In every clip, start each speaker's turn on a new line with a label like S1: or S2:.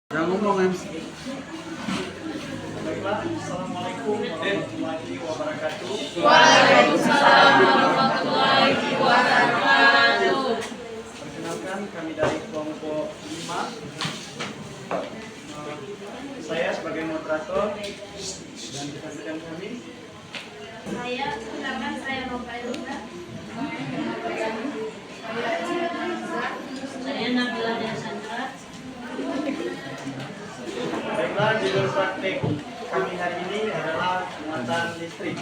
S1: Jangan ngomong MC.
S2: Baiklah, Assalamualaikum warahmatullahi wabarakatuh.
S3: Waalaikumsalam warahmatullahi wabarakatuh.
S2: Perkenalkan, kami dari kelompok 5. Saya sebagai moderator dan rekan-rekan kami.
S3: Saya Novailuna. Saya Nabila Dasandra.
S2: Baiklah, judul praktek kami hari ini adalah muatan listrik.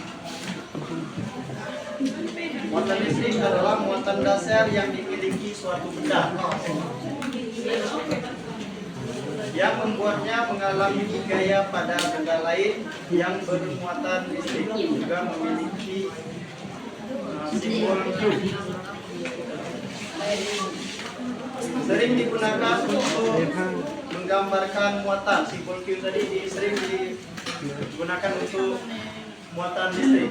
S2: Muatan listrik adalah muatan dasar yang dimiliki suatu benda yang membuatnya mengalami gaya pada benda lain yang bermuatan listrik, juga memiliki simbol Q. Sering digunakan untuk menggambarkan muatan. Simbol Q tadi sering digunakan untuk muatan listrik.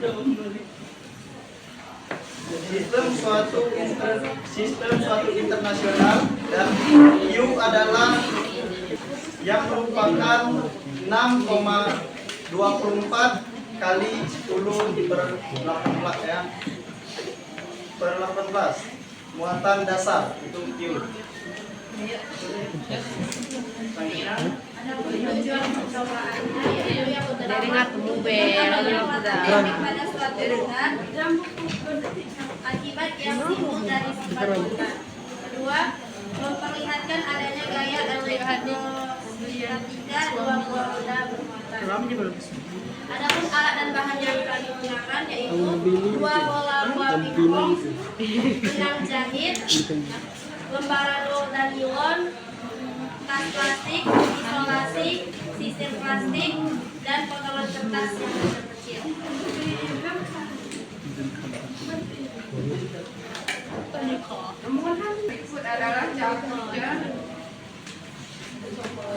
S2: Sistem suatu internasional, dan U adalah yang merupakan 6,24 kali 10 per 18 ya, per 18 muatan dasar itu Q. Selanjutnya
S3: Dari ngatemu belnya
S4: pada suatu benda akibat yang timbul dari sifat benda. Kedua, memperlihatkan adanya gaya elektrostatika dua buah benda bermuatan. Adapun alat dan bahan yang telah digunakan yaitu dua bola buah pingpong, benang jahit, lembaran roll dan nilon, tas plastik, isolasi, sisir plastik, dan potongan kertas yang kecil-kecil.
S5: Berikut adalah cara kerja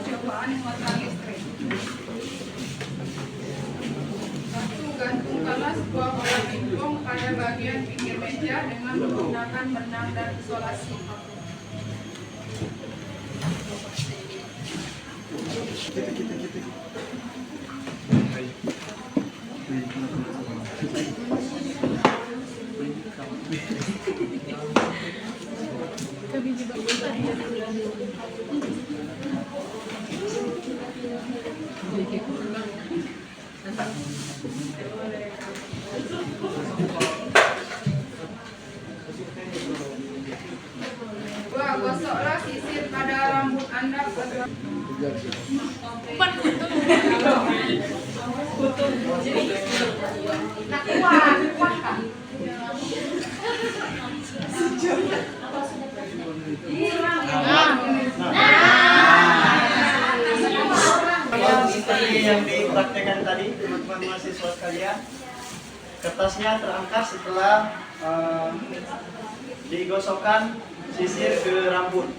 S5: cobaan muatan listrik. 1. Gantungkanlah sebuah bola pingpong pada bagian pinggir meja dengan menggunakan benang dan isolasi. Gosoklah sisir pada rambut Anda agar
S2: seperti yang dipraktekkan tadi, teman-teman mahasiswa sekalian, kertasnya terangkat setelah digosokkan sisir ke rambut.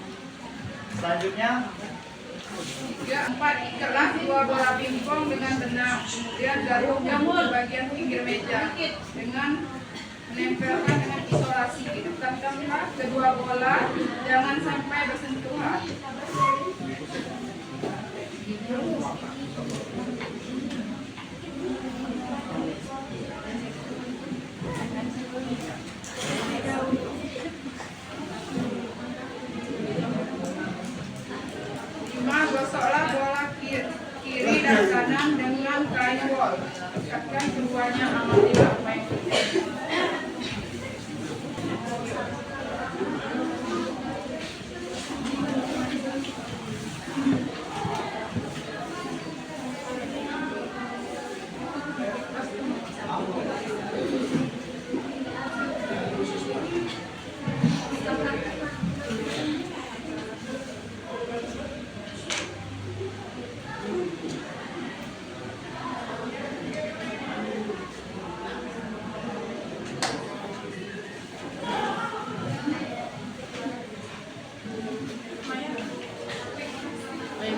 S2: Selanjutnya
S5: 3. 4. Ikatlah dua bola pingpong dengan benang, kemudian gantungkan di bagian pinggir meja dengan menempelkan dengan isolasi. Dekatkanlah kedua bola, jangan sampai bersentuhan. Gosoklah bola kiri dan kanan dengan kain wol. Dekatkan keduanya amat tidak baik.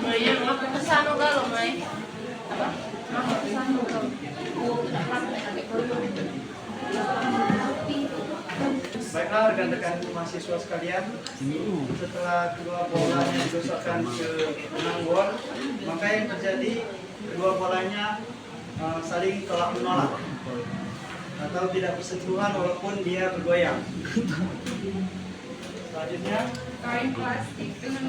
S3: Maya, aku kesana galau, May.
S2: Baiklah rekan-rekan mahasiswa sekalian, setelah kedua bolanya digosokkan ke benang bor, maka yang terjadi kedua bolanya saling tolak menolak atau tidak bersentuhan walaupun dia bergoyang. Selanjutnya
S5: kain plastik dengan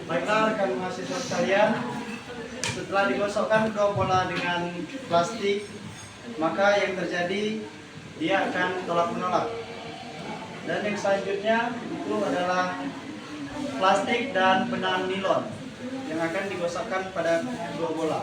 S2: Baiklah rekan mahasiswa sekalian, setelah digosokkan kedua bola dengan plastik, maka yang terjadi dia akan tolak menolak. Dan yang selanjutnya itu adalah plastik dan benang nilon yang akan digosokkan pada kedua bola.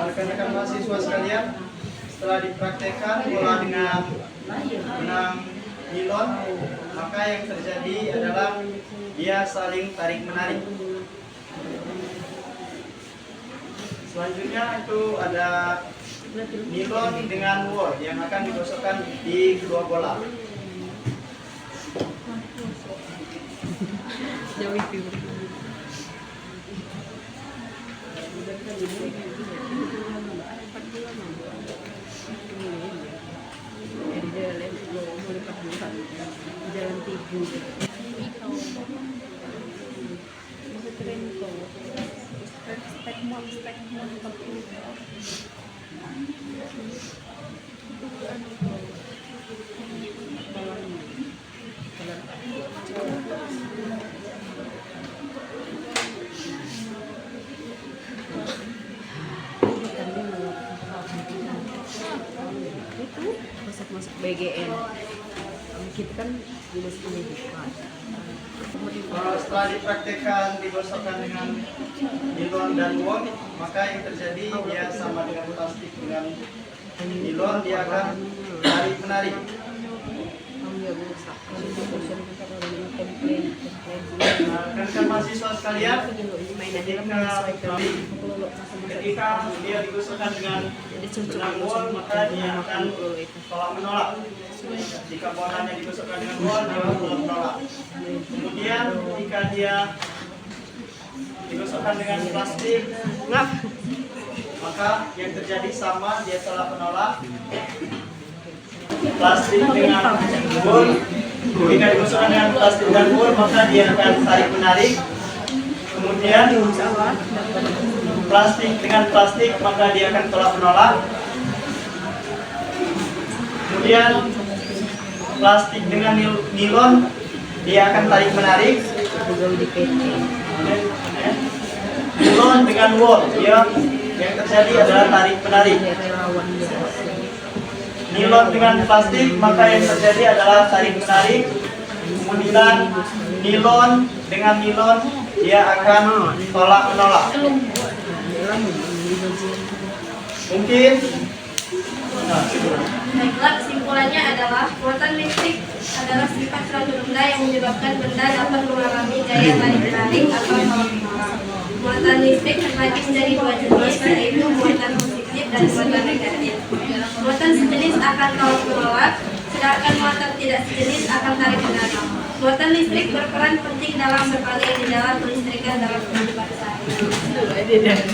S2: Rekan-rekan mahasiswa sekalian, setelah dipraktekkan bola dengan benang nilon, maka yang terjadi adalah dia saling tarik menarik. Selanjutnya itu ada nilon dengan wool yang akan digosokkan di kedua bola.
S3: Masuk BGN kita kan dinas pendidikan.
S2: Setelah dipraktekkan digosokkan dengan nilon dan wool, maka yang terjadi dia sama dengan plastik dengan nilon, dia akan tarik menarik. Rekan mahasiswa sekalian, ketika dia digosokkan dengan benang wool, maka dia akan tolak menolak. Jika bolanya digosokkan dengan wool, dia akan tolak menolak. Kemudian jika dia digosokkan dengan plastik, maka yang terjadi sama, dia tolak menolak. Plastik dengan wool, jika digosokkan dengan plastik dan wool, maka dia akan tarik menarik. Kemudian plastik dengan plastik, maka dia akan tolak menolak. Kemudian plastik dengan nilon, dia akan tarik menarik. Nilon dengan wool, dia yang terjadi adalah tarik menarik. Nilon dengan plastik, maka yang terjadi adalah tarik menarik. Kemudian nilon dengan nilon, dia akan tolak menolak. Mungkin
S4: Baiklah, kesimpulannya adalah muatan listrik adalah sifat suatu benda yang menyebabkan benda dapat mengalami gaya tarik-menarik atau tolak menolak. Muatan listrik terbagi menjadi dua jenis, yaitu muatan positif dan muatan negatif. Muatan sejenis akan tolak menolak, sedangkan muatan tidak sejenis akan tarik menarik. Muatan listrik berperan penting dalam berbagai gejala kelistrikan dalam kehidupan sehari-hari.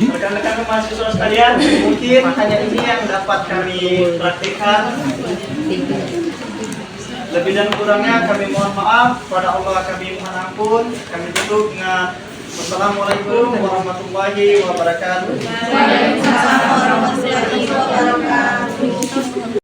S2: Rekan-rekan mahasiswa sekalian, mungkin hanya ini yang dapat kami praktikkan. Lebih dan kurangnya kami mohon maaf, pada Allah kami mohon ampun. Kami tutup dengan wassalamualaikum warahmatullahi wabarakatuh.
S4: Waalaikumsalam warahmatullahi wabarakatuh.